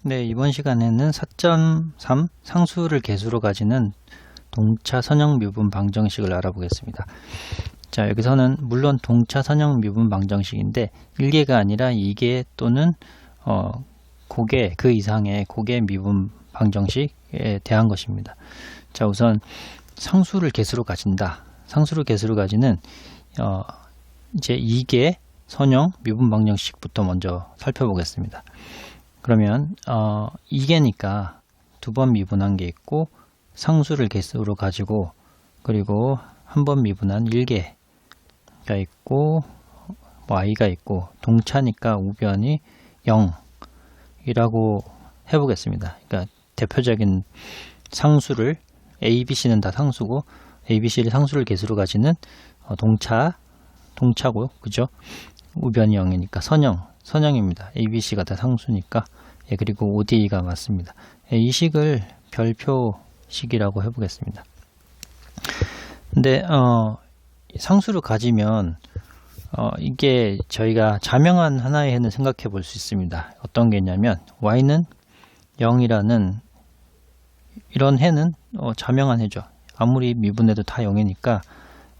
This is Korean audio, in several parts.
네, 이번 시간에는 4.3 상수를 개수로 가지는 동차 선형 미분 방정식을 알아보겠습니다. 자, 여기서는 물론 동차 선형 미분 방정식인데 1개가 아니라 2개 또는 고개, 그 이상의 고개 미분 방정식에 대한 것입니다. 자, 우선 상수를 개수로 가진다. 상수를 개수로 가지는 이제 2개 선형 미분 방정식부터 먼저 살펴보겠습니다. 그러면 2개니까 두 번 미분한 게 있고 상수를 개수로 가지고 그리고 한 번 미분한 1개가 있고 y가 있고 동차니까 우변이 0이라고 해보겠습니다. 그러니까 대표적인 상수를 a, b, c는 다 상수고 a, b, c를 상수를 개수로 가지는 동차고 그죠? 우변이 0이니까 선형입니다. A, B, C가 다 상수니까. 예, 그리고 ODE가 맞습니다. 예, 이 식을 별표식이라고 해보겠습니다. 근데 상수를 가지면 이게 저희가 자명한 하나의 해는 생각해 볼 수 있습니다. 어떤 게 있냐면 y는 0이라는 이런 해는 자명한 해죠. 아무리 미분해도 다 0이니까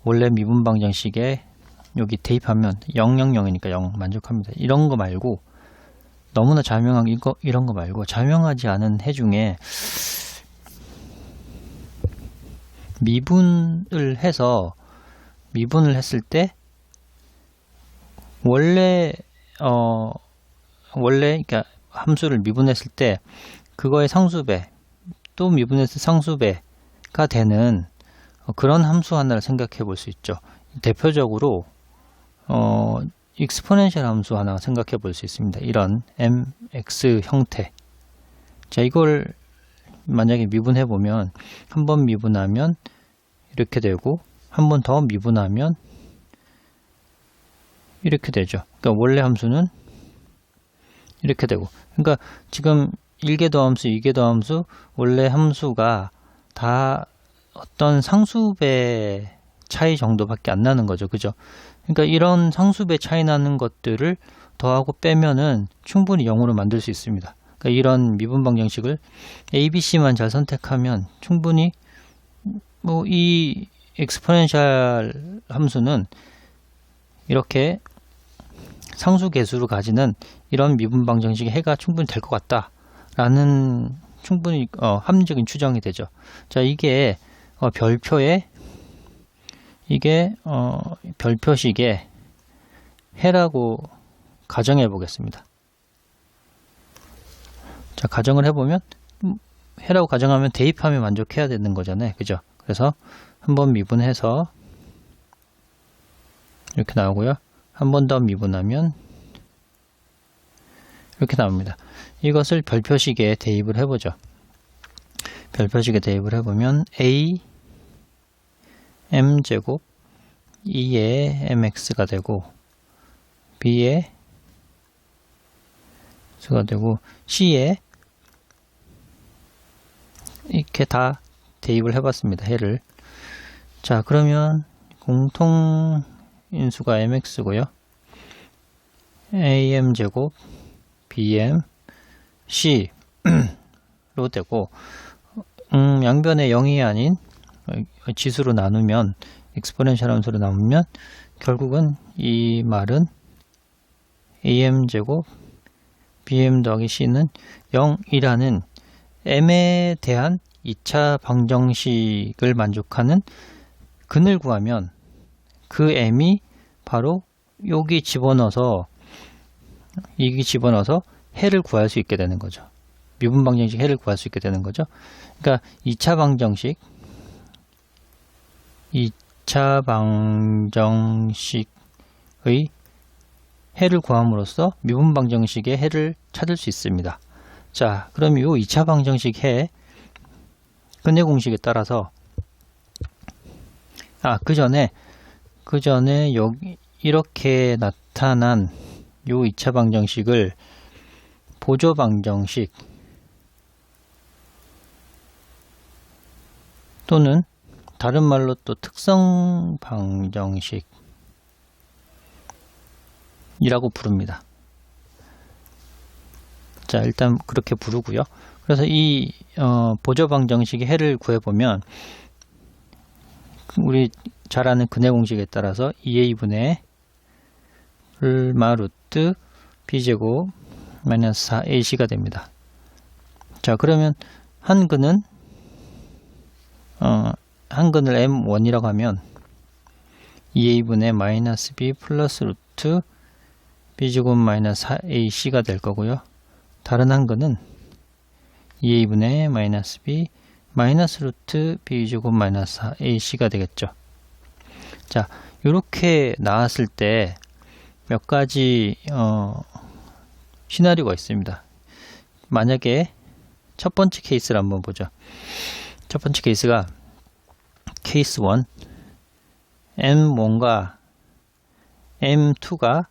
원래 미분 방정식에 여기 대입하면 000이니까 0 만족합니다. 이런 거 말고 너무나 자명한 이런 거 말고 자명하지 않은 해 중에 미분을 했을 때 원래 그러니까 함수를 미분했을 때 그거의 상수배 또 미분했을 상수배가 되는 그런 함수 하나를 생각해 볼 수 있죠. 대표적으로 익스포넨셜 함수 하나 생각해 볼 수 있습니다. 이런 mx 형태. 자, 이걸 만약에 미분해 보면 한 번 미분하면 이렇게 되고 한 번 더 미분하면 이렇게 되죠. 그러니까 원래 함수는 이렇게 되고. 그러니까 지금 1개 더함수, 2개 더함수, 원래 함수가 다 어떤 상수배 차이 정도밖에 안 나는 거죠. 그죠? 그러니까 이런 상수배 차이 나는 것들을 더하고 빼면은 충분히 0으로 만들 수 있습니다. 그러니까 이런 미분 방정식을 A, B, C만 잘 선택하면 충분히 이 익스포넨셜 함수는 이렇게 상수 개수를 가지는 이런 미분 방정식의 해가 충분히 될 것 같다라는 충분히 합리적인 추정이 되죠. 자, 이게 별표식의 해라고 가정해 보겠습니다. 자, 가정을 해보면 해라고 가정하면 대입하면 만족해야 되는 거잖아요. 그죠? 그래서 한번 미분해서 이렇게 나오고요. 한 번 더 미분하면 이렇게 나옵니다. 이것을 별표식에 대입을 해보죠. 별표식에 대입을 해보면 a m제곱 2의 mx가 되고 b의 수가 되고 c에 이렇게 다 대입을 해봤습니다. 해를. 자, 그러면 공통 인수가 mx고요. am제곱 bm c로 되고 양변에 0이 아닌 지수로 나누면 익스포넨셜 함수로 나누면 결국은 이 말은 am제곱 bm 더하기 c는 0이라는 m에 대한 2차 방정식을 만족하는 근을 구하면 그 m이 바로 여기 집어넣어서 해를 구할 수 있게 되는 거죠. 미분 방정식 해를 구할 수 있게 되는 거죠. 그러니까 2차 방정식의 해를 구함으로써 미분 방정식의 해를 찾을 수 있습니다. 자, 그럼 이 2차 방정식 해 근해 공식에 따라서 그 전에 여기 이렇게 나타난 요 2차 방정식을 보조 방정식 또는 다른 말로 또 특성 방정식이라고 부릅니다. 자, 일단 그렇게 부르고요. 그래서 이 보조 방정식의 해를 구해보면 우리 잘 아는 근해 공식에 따라서 2a분의 얼마 루트 b제곱 마이너스 4ac가 됩니다. 자, 그러면 한근은 한근을 m1이라고 하면 2a분의 마이너스 b 플러스 루트 b제곱 마이너스 4ac가 될 거고요. 다른 한근은 2a분의 마이너스 b 마이너스 루트 b제곱 마이너스 4ac가 되겠죠. 자, 이렇게 나왔을 때 몇 가지 시나리오가 있습니다. 만약에 첫 번째 케이스를 한번 보죠. 첫 번째 케이스가 케이스 1 M1과 M2가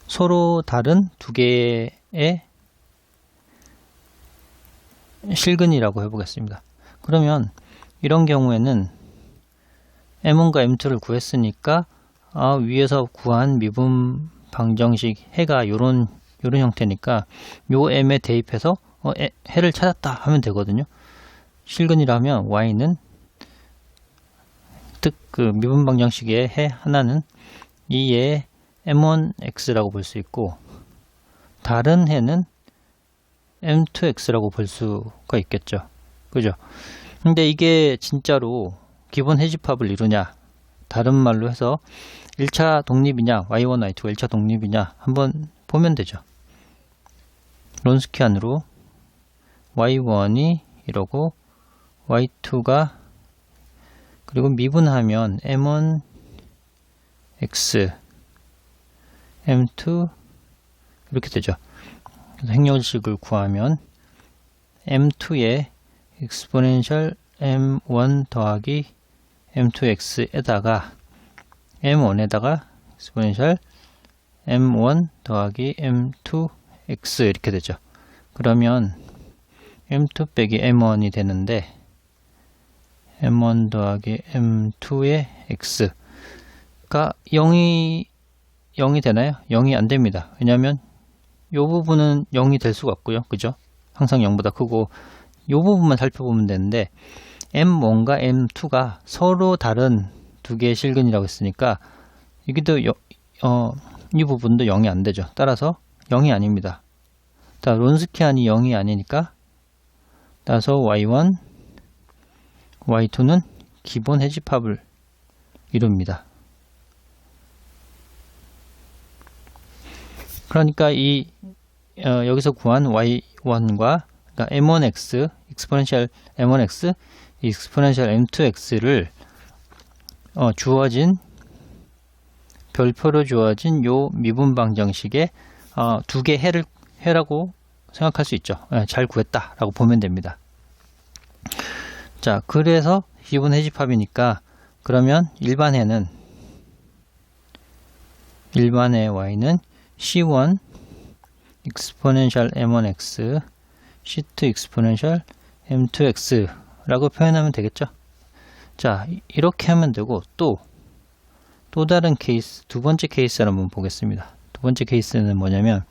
서로 다른 두 개의 실근이라고 해보겠습니다. 그러면 이런 경우에는 M1과 M2를 구했으니까 위에서 구한 미분 방정식 해가 요런 형태니까 요 M에 대입해서 해를 찾았다 하면 되거든요. 실근이라면 Y는 즉 그 미분 방정식의 해 하나는 이의 M1X라고 볼 수 있고 다른 해는 M2X라고 볼 수가 있겠죠. 그죠? 근데 이게 진짜로 기본 해집합을 이루냐, 다른 말로 해서 1차 독립이냐, Y1, Y2가 1차 독립이냐 한번 보면 되죠. 론스키안으로 Y1이 이러고 Y2가 그리고 미분하면 M1 X M2 이렇게 되죠. 그래서 행렬식을 구하면 M2의 exponential M1 더하기 M2X에다가 M1에다가 exponential M1 더하기 M2X 이렇게 되죠. 그러면 M2 빼기 M1이 되는데 M1 더하기 M2의 X가 0이 되나요? 0이 안 됩니다. 왜냐하면 이 부분은 0이 될 수가 없고요. 그죠? 항상 0보다 크고 이 부분만 살펴보면 되는데 M1과 M2가 서로 다른 두 개의 실근이라고 했으니까 여기도 이 부분도 0이 안 되죠. 따라서 0이 아닙니다. 자, 론스키안이 0이 아니니까 따라서 Y1, Y2는 기본 해집합을 이룹니다. 그러니까 이 여기서 구한 Y1과 그러니까 M1X, exponential M1X, exponential M2X를 주어진 별표로 주어진 요 미분 방정식의 두 개 해라고 생각할 수 있죠. 잘 구했다라고 보면 됩니다. 자, 그래서 기본 해집합이니까 그러면 일반의 Y는 C1 exponential M1X, C2 exponential M2X 라고 표현하면 되겠죠. 자, 이렇게 하면 되고 또 다른 케이스, 두 번째 케이스를 한번 보겠습니다. 두 번째 케이스는 뭐냐면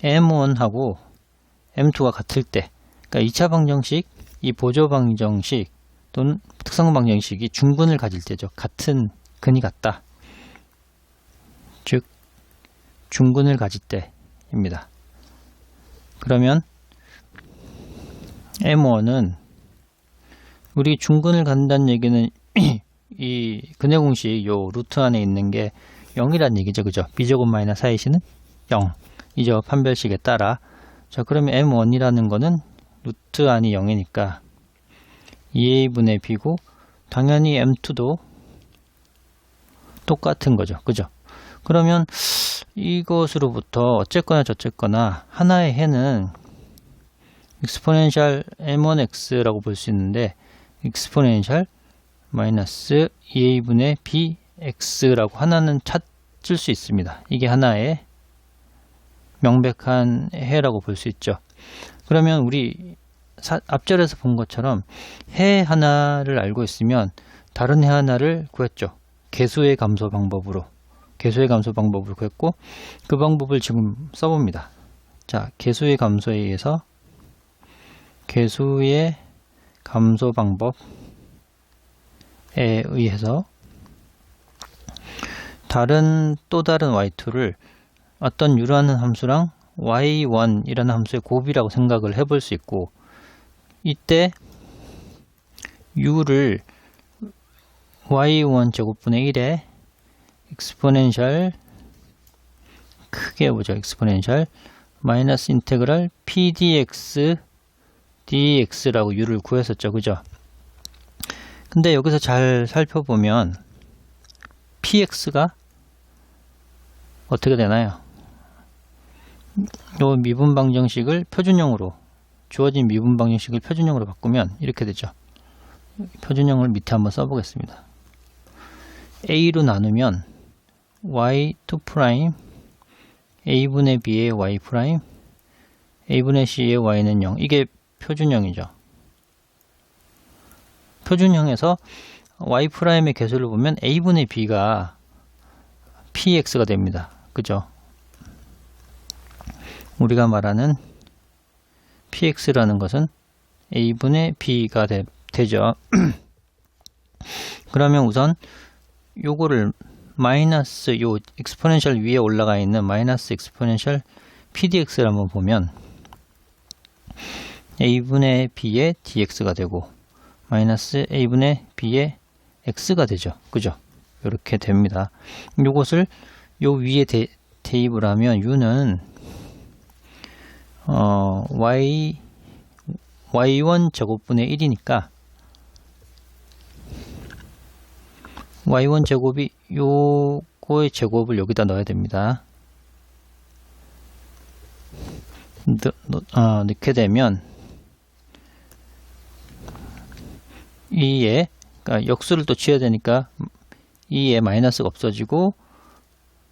M1하고 M2가 같을 때, 그러니까 2차 방정식, 이 보조 방정식 또는 특성 방정식이 중근을 가질 때죠. 같은 근이 같다. 즉 중근을 가질 때입니다. 그러면 M1은 우리 중근을 갖는다는 얘기는 이 근해 공식 요 루트 안에 있는 게 0이라는 얘기죠. 그죠? b제곱 마이너스 4ac는 0이죠. 판별식에 따라. 자, 그러면 M1이라는 거는 루트 안이 0이니까 2a분의 b고 당연히 M2도 똑같은 거죠. 그죠? 그러면 이것으로부터 어쨌거나 저쨌거나 하나의 해는 exponential M1X라고 볼 수 있는데 exponential 마이너스 2a분의 bx라고 하나는 찾을 수 있습니다. 이게 하나의 명백한 해라고 볼 수 있죠. 그러면 우리 앞절에서 본 것처럼 해 하나를 알고 있으면 다른 해 하나를 구했죠. 개수의 감소 방법으로. 개수의 감소 방법을 구했고 그 방법을 지금 써봅니다. 자, 개수의 감소에 의해서 개수의 감소 방법에 의해서 또 다른 y2를 어떤 u라는 함수랑 y1이라는 함수의 곱이라고 생각을 해볼 수 있고, 이때 u를 y1 제곱분의 1에 익스포넨셜 크게 해보죠. 익스포넨셜 마이너스 인테그랄 pdx dx라고 u를 구했었죠. 그죠? 근데 여기서 잘 살펴보면 px가 어떻게 되나요? 요 미분 방정식을 표준형으로, 주어진 미분 방정식을 표준형으로 바꾸면 이렇게 되죠. 표준형을 밑에 한번 써보겠습니다. a로 나누면 y2' a분의 b의 y' a분의 c의 y는 0. 이게 표준형이죠. 표준형에서 y'의 개수를 보면 a분의 b가 px가 됩니다. 그죠? 우리가 말하는 px라는 것은 a분의 b가 되죠. 그러면 우선 요거를 마이너스 요 익스포넨셜 위에 올라가 있는 마이너스 익스포넨셜 pdx를 한번 보면 a분의 b의 dx가 되고 마이너스 a분의 b의 x가 되죠. 그죠? 이렇게 됩니다. 요것을 요 위에 대입을 하면 u는 y1 제곱분의 1이니까 y1 제곱이 요거의 제곱을 여기다 넣어야 됩니다. 넣게 되면 2에 그러니까 역수를 또 취해야 되니까 2에 마이너스가 없어지고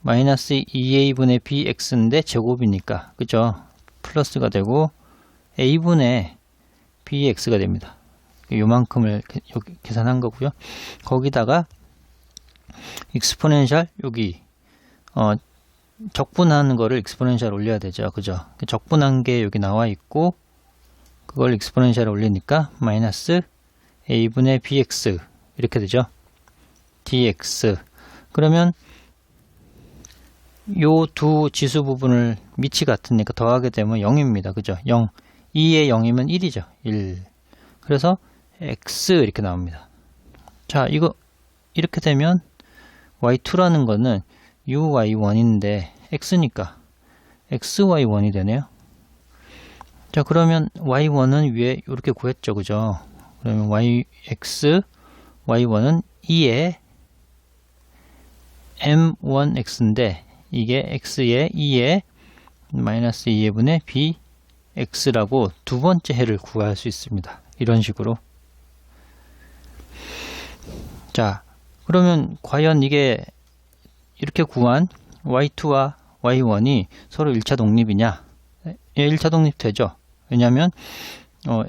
마이너스 2a분의 bx인데 제곱이니까 그죠? 플러스가 되고 a분의 bx가 됩니다. 요만큼을 계산한 거고요. 거기다가 익스포넨셜 여기 적분하는 거를 익스포넨셜 올려야 되죠. 그죠? 적분한 게 여기 나와 있고 그걸 익스포넨셜 올리니까 마이너스 a분의 bx 이렇게 되죠. dx. 그러면 요 두 지수 부분을 밑이 같으니까 더하게 되면 0입니다. 그죠? 0. 2에 0이면 1이죠. 1. 그래서 x 이렇게 나옵니다. 자, 이거 이렇게 되면 y2라는 거는 uy1인데 x니까 xy1이 되네요. 자, 그러면 y1은 위에 이렇게 구했죠. 그죠? 그러면 y1은 2에 m1x인데 이게 x의 2에 마이너스 2의 분의 bx라고 두 번째 해를 구할 수 있습니다. 이런 식으로. 자, 그러면 과연 이게 이렇게 구한 y2와 y1이 서로 1차 독립이냐? 예, 1차 독립 되죠. 왜냐하면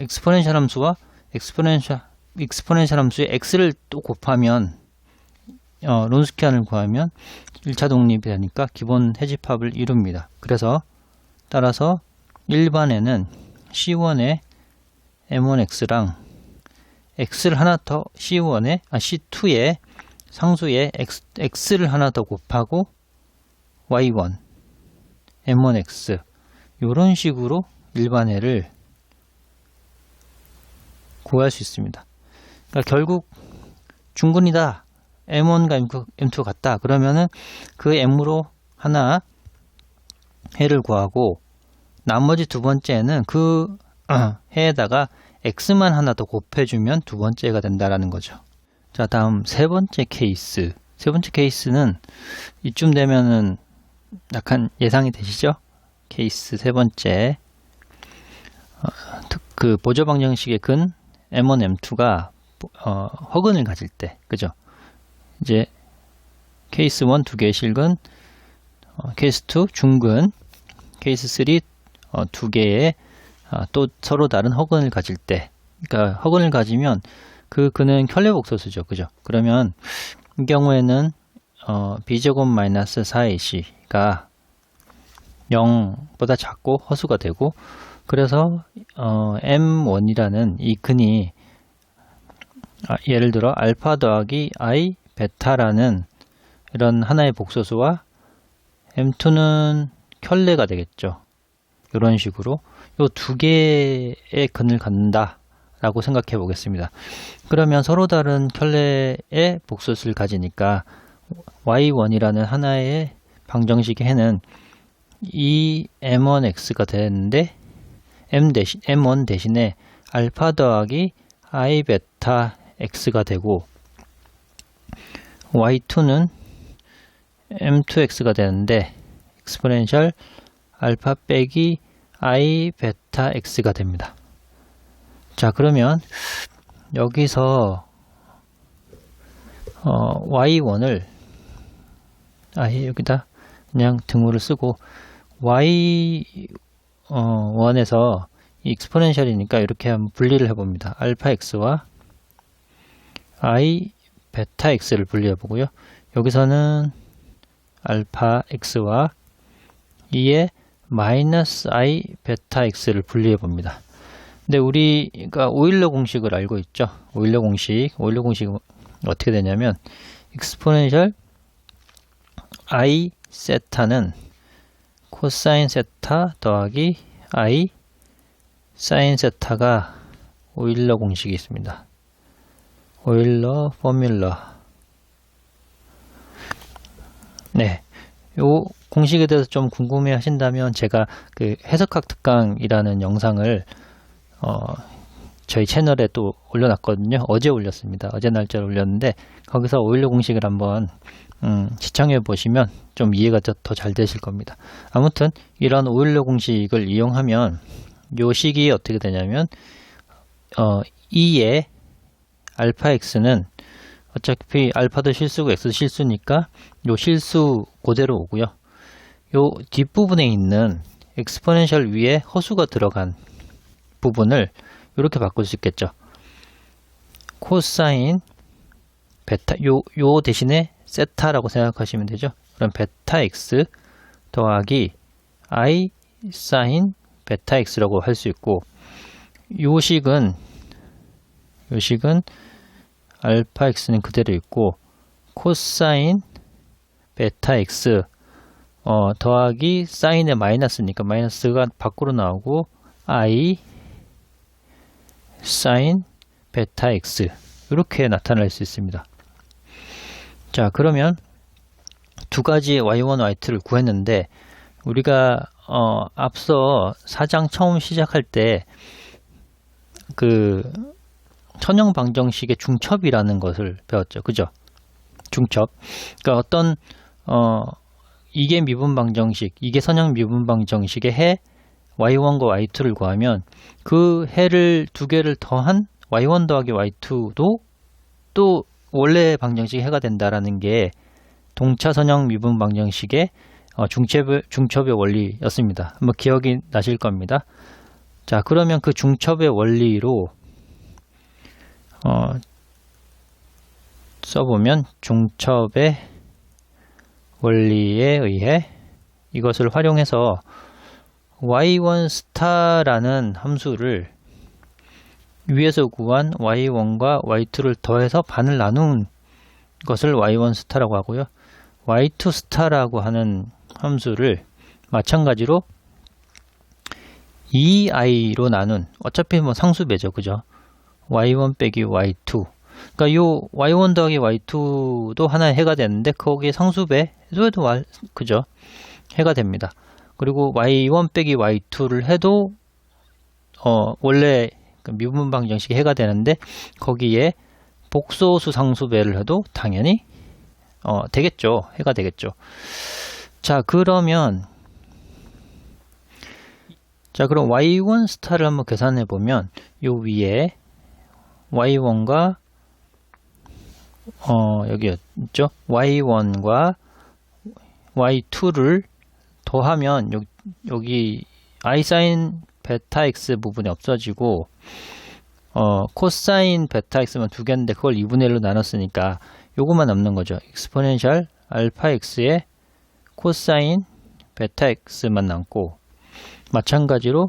익스포넨셜 함수와 익스포넨셜 함수의 x를 또 곱하면 론스키안을 구하면 1차 독립이 되니까 기본 해집합을 이룹니다. 그래서 따라서 일반에는 C1의 M1X랑 X를 하나 더 C2의 상수의 X를 하나 더 곱하고 Y1 M1X 이런 식으로 일반해를 구할 수 있습니다. 그러니까 결국 중근이다. M1과 M2 같다. 그러면은 그 M으로 하나 해를 구하고 나머지 두 번째는 그 해에다가 X만 하나 더 곱해주면 두 번째가 된다라는 거죠. 자, 다음 세 번째 케이스. 세 번째 케이스는 이쯤 되면은 약간 예상이 되시죠? 케이스 세 번째. 그 보조 방정식의 근 M1, M2가 허근을 가질 때, 그죠? 이제 케이스 1 두 개의 실근, 케이스 2 중근, 케이스 3 두 개의 또 서로 다른 허근을 가질 때, 그러니까 허근을 가지면 그 근은 켤레복소수죠, 그죠? 그러면 이 경우에는 b제곱 마이너스 4ac가 0보다 작고 허수가 되고, 그래서 m1이라는 이 근이 예를 들어 알파 더하기 i 베타라는 이런 하나의 복소수와 m2는 켤레가 되겠죠. 이런 식으로 이 두 개의 근을 갖는다 라고 생각해 보겠습니다. 그러면 서로 다른 켤레의 복소수를 가지니까 y1이라는 하나의 방정식의 해는 이 m1x가 되는데 m1 대신에 알파 더하기 i 베타 x가 되고, y2는 m2x가 되는데 exponential 알파 빼기 i 베타 x가 됩니다. 자, 그러면 여기서 y1을 여기다 그냥 등호를 쓰고 y1에서 exponential이니까 이렇게 한번 분리를 해봅니다. 알파 x와 i 베타 x를 분리해 보고요. 여기서는 알파 x와 2의 마이너스 i 베타 x를 분리해 봅니다. 근데 우리가 오일러 공식을 알고 있죠. 오일러 공식은 어떻게 되냐면 exponential i 세타는 코사인 세타 더하기 i 사인 세타가 오일러 공식이 있습니다. 오일러 포뮬러. 네, 요 공식에 대해서 좀 궁금해 하신다면 제가 그 해석학 특강이라는 영상을 저희 채널에 또 올려놨거든요. 어제 올렸습니다. 어제 날짜를 올렸는데 거기서 오일러 공식을 한번 시청해 보시면 좀 이해가 더 잘 되실 겁니다. 아무튼 이런 오일러 공식을 이용하면 요 식이 어떻게 되냐면 2의 알파 x는 어차피 알파도 실수고 x도 실수니까 요 실수 그대로 오고요. 요 뒷부분에 있는 exponential 위에 허수가 들어간 부분을 이렇게 바꿀 수 있겠죠. 코사인 베타, 요 대신에 세타라고 생각하시면 되죠. 그럼 베타 x 더하기 i 사인 베타 x라고 할 수 있고, 요 식은 알파 x는 그대로 있고 코사인 베타 x 더하기 사인의 마이너스니까 마이너스가 밖으로 나오고 i 사인 베타 x 이렇게 나타낼 수 있습니다. 자, 그러면 두 가지의 y1, y2를 구했는데 우리가 앞서 4장 처음 시작할 때 그 선형 방정식의 중첩이라는 것을 배웠죠. 그죠? 중첩. 그러니까 어떤 이게 미분 방정식, 이게 선형 미분 방정식의 해 y1과 y2를 구하면 그 해를 두 개를 더한 y1 더하기 y2도 또 원래 방정식의 해가 된다라는 게 동차 선형 미분 방정식의 중첩의 원리였습니다. 한번 기억이 나실 겁니다. 자, 그러면 그 중첩의 원리로 써보면 중첩의 원리에 의해 이것을 활용해서 y1 스타라는 함수를 위에서 구한 y1과 y2를 더해서 반을 나눈 것을 y1 스타라고 하고요. y2 스타라고 하는 함수를 마찬가지로 2i로 나눈, 어차피 뭐 상수배죠. 그죠? y1 빼기 y2. 그러니까 요 y1 더하기 y2도 하나의 해가 되는데 거기에 상수배 해도 그죠? 해가 됩니다. 그리고 y1 빼기 y2를 해도 원래 미분 방정식의 해가 되는데 거기에 복소수 상수배를 해도 당연히 되겠죠. 해가 되겠죠. 자, 그럼 y1 스타를 한번 계산해 보면 요 위에 y1과 여기 있죠. y1과 y2를 더하면 여기 i 사인 베타 x 부분이 없어지고 코사인 베타 x만 두 개인데 그걸 2분의 1로 나눴으니까 요것만 남는 거죠. exponential 알파 x에 코사인 베타 x만 남고, 마찬가지로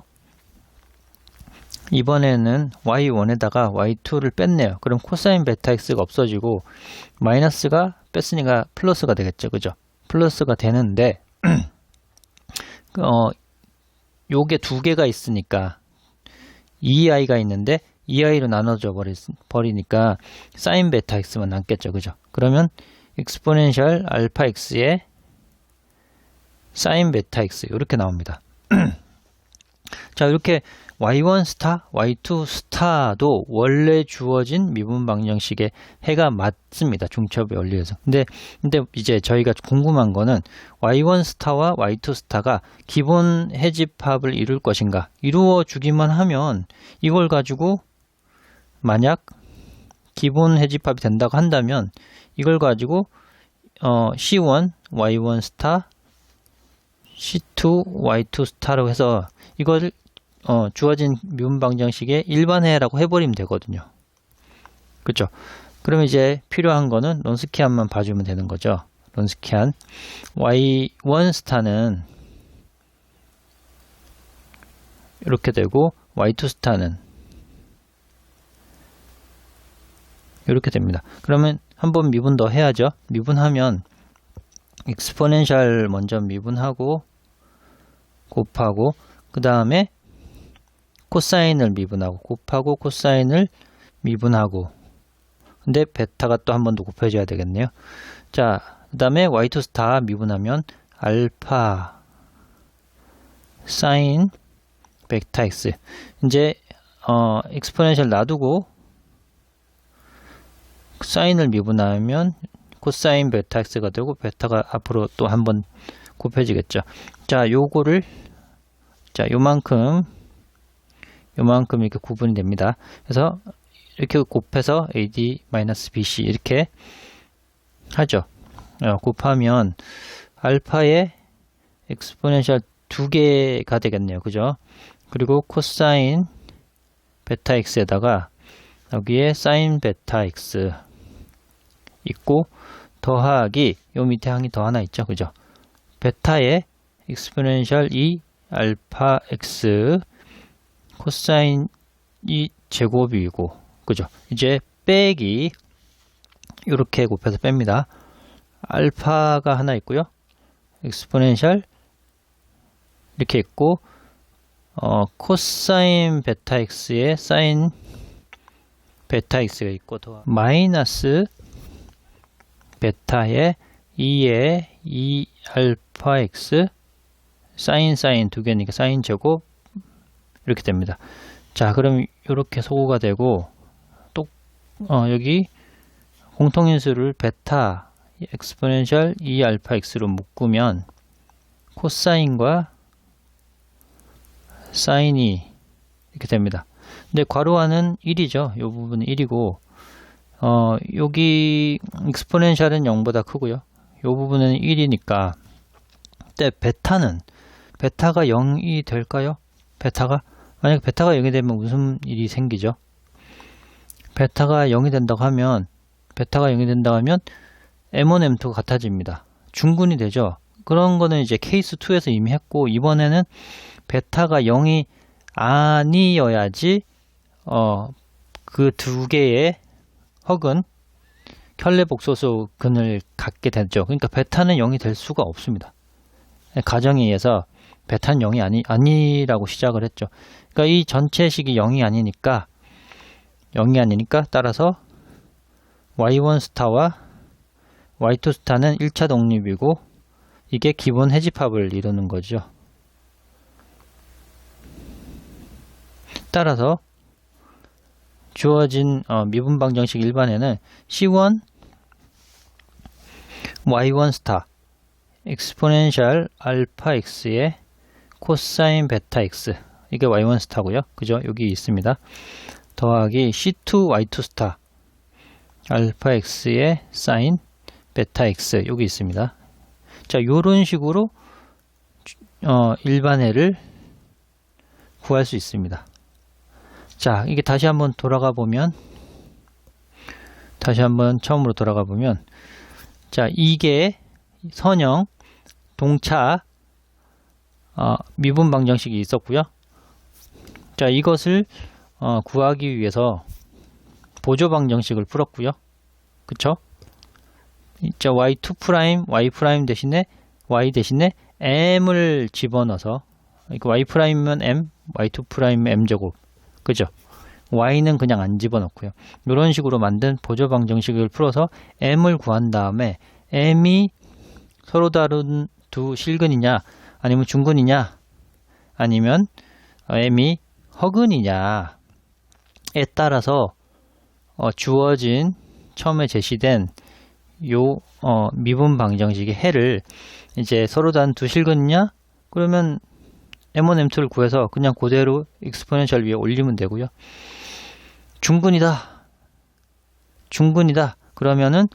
이번에는 y1에다가 y2를 뺐네요. 그럼 코사인 베타 x가 없어지고 마이너스가 뺐으니까 플러스가 되겠죠. 그죠? 플러스가 되는데 요게 두 개가 있으니까 2i가 있는데 2i로 나눠져 버리니까 사인 베타 x만 남겠죠. 그죠? 그러면 익스포넨셜 알파 x에 사인 베타 x 이렇게 나옵니다. 자, 이렇게 y1 스타, y2 스타도 원래 주어진 미분 방정식의 해가 맞습니다. 중첩의 원리에서. 근데 이제 저희가 궁금한 거는 y1 스타와 y2 스타가 기본 해집합을 이룰 것인가? 이루어 주기만 하면 이걸 가지고 만약 기본 해집합이 된다고 한다면 이걸 가지고 C1, y1 스타, C2, y2 스타라고 해서 이걸 주어진 미분 방정식의 일반해라고 해버리면 되거든요. 그렇죠? 그럼 이제 필요한 거는 론스키안만 봐주면 되는 거죠. 론스키안 y1 스타는 이렇게 되고 y2 스타는 이렇게 됩니다. 그러면 한번 미분 더 해야죠. 미분하면 익스포넨셜 먼저 미분하고 곱하고 그 다음에 코사인을 미분하고 곱하고 코사인을 미분하고, 근데 베타가 또 한 번 더 곱해줘야 되겠네요. 자, 그 다음에 y2 스타 미분하면 알파 사인 베타 x. 이제 익스포넨셜 놔두고 사인을 미분하면 코사인 베타 x가 되고 베타가 앞으로 또 한 번 곱해지겠죠. 자, 요거를 요만큼 이렇게 구분이 됩니다. 그래서 이렇게 곱해서 AD-BC 이렇게 하죠. 곱하면 알파의 익스포넨셜 두 개가 되겠네요. 그죠? 그리고 코사인 베타 x에다가 여기에 사인 베타 x 있고 더하기 요 밑에 항이 더 하나 있죠. 그죠? 베타의 익스포넨셜 2 알파 x 코사인 이 제곱이고, 그죠? 이제 빼기 이렇게 곱해서 뺍니다. 알파가 하나 있고요. 익스포넨셜 이렇게 있고 코사인 베타 x에 사인 베타 x가 있고 더 마이너스 베타에 2에 2 알파 x 사인 두 개니까 사인 제곱 이렇게 됩니다. 자, 그럼 이렇게 소구가 되고 또 여기 공통인수를 베타 익스포넨셜 2 알파 x로 묶으면 코사인과 사인이 이렇게 됩니다. 근데 괄호 안은 1이죠. 이 부분은 1이고 여기 익스포넨셜은 0보다 크고요. 이 부분은 1이니까 근데 베타가 0이 될까요? 만약 베타가 0이 되면 무슨 일이 생기죠? 베타가 0이 된다고 하면 M1, M2가 같아집니다. 중군이 되죠. 그런 거는 이제 케이스 2에서 이미 했고, 이번에는 베타가 0이 아니어야지 그 두 개의 헉은 켤레복소수근을 갖게 되죠. 그러니까 베타는 0이 될 수가 없습니다. 가정에 의해서 베타는 0이 아니라고 시작을 했죠. 그러니까 이 전체식이 0이 아니니까 따라서 y1 스타와 y2 스타는 1차 독립이고 이게 기본 해집합을 이루는 거죠. 따라서 주어진 미분 방정식 일반에는 C1 y1 스타 익스포넨셜 알파 x의 코사인 베타 x 이게 y1 스타고요. 그죠? 여기 있습니다. 더하기 C2 y2 스타 알파 x의 사인 베타 x 여기 있습니다. 자, 요런 식으로 일반해를 구할 수 있습니다. 자, 이게 다시 한번 처음으로 돌아가 보면 자, 이게 선형 동차 미분 방정식이 있었고요. 자, 이것을 구하기 위해서 보조 방정식을 풀었고요. 그쵸? 자, y2' y' 대신에 y 대신에 m을 집어넣어서 y'이면 m, y2'이면 m제곱. 그죠? y는 그냥 안 집어넣고요. 이런 식으로 만든 보조 방정식을 풀어서 m을 구한 다음에 m이 서로 다른 두 실근이냐 아니면 중근이냐 아니면 m이 허근이냐에 따라서 주어진 처음에 제시된 요 미분 방정식의 해를 이제 서로 다른 두 실근이냐 그러면 m1, m2를 구해서 그냥 그대로 익스포넨셜 위에 올리면 되고요. 중근이다 그러면은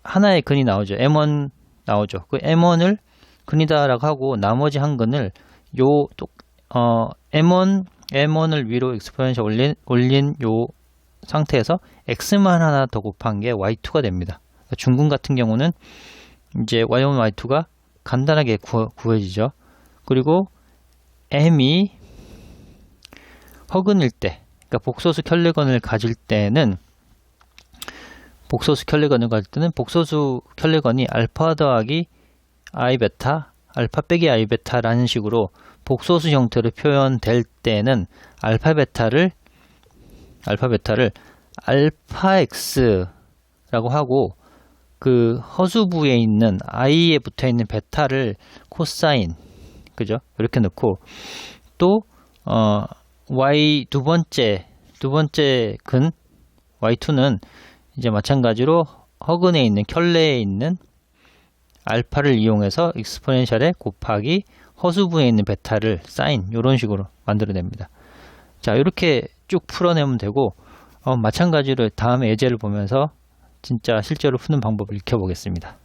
하나의 근이 나오죠. m1 나오죠. 그 m1을 근이다라고 하고 나머지 한 근을 m1을 위로 익스포넨셜 올린 요 상태에서 x만 하나 더 곱한 게 y2가 됩니다. 중근 같은 경우는 이제 y1, y2가 간단하게 구해지죠. 그리고 m이 허근일 때, 그러니까 복소수 켤레건을 가질 때는 복소수 켤레건이 알파 더하기 i 베타, 알파 빼기 i 베타라는 식으로 복소수 형태로 표현될 때는 알파 베타를 알파 x라고 하고 그 허수부에 있는 i에 붙어 있는 베타를 코사인, 그죠? 이렇게 넣고 또 y 두 번째 근 y2는 이제 마찬가지로 허근에 있는 켤레에 있는 알파를 이용해서 익스포넨셜에 곱하기 허수부에 있는 베타를 사인, 이런 식으로 만들어냅니다. 자, 이렇게 쭉 풀어내면 되고 마찬가지로 다음에 예제를 보면서 진짜 실제로 푸는 방법을 익혀보겠습니다.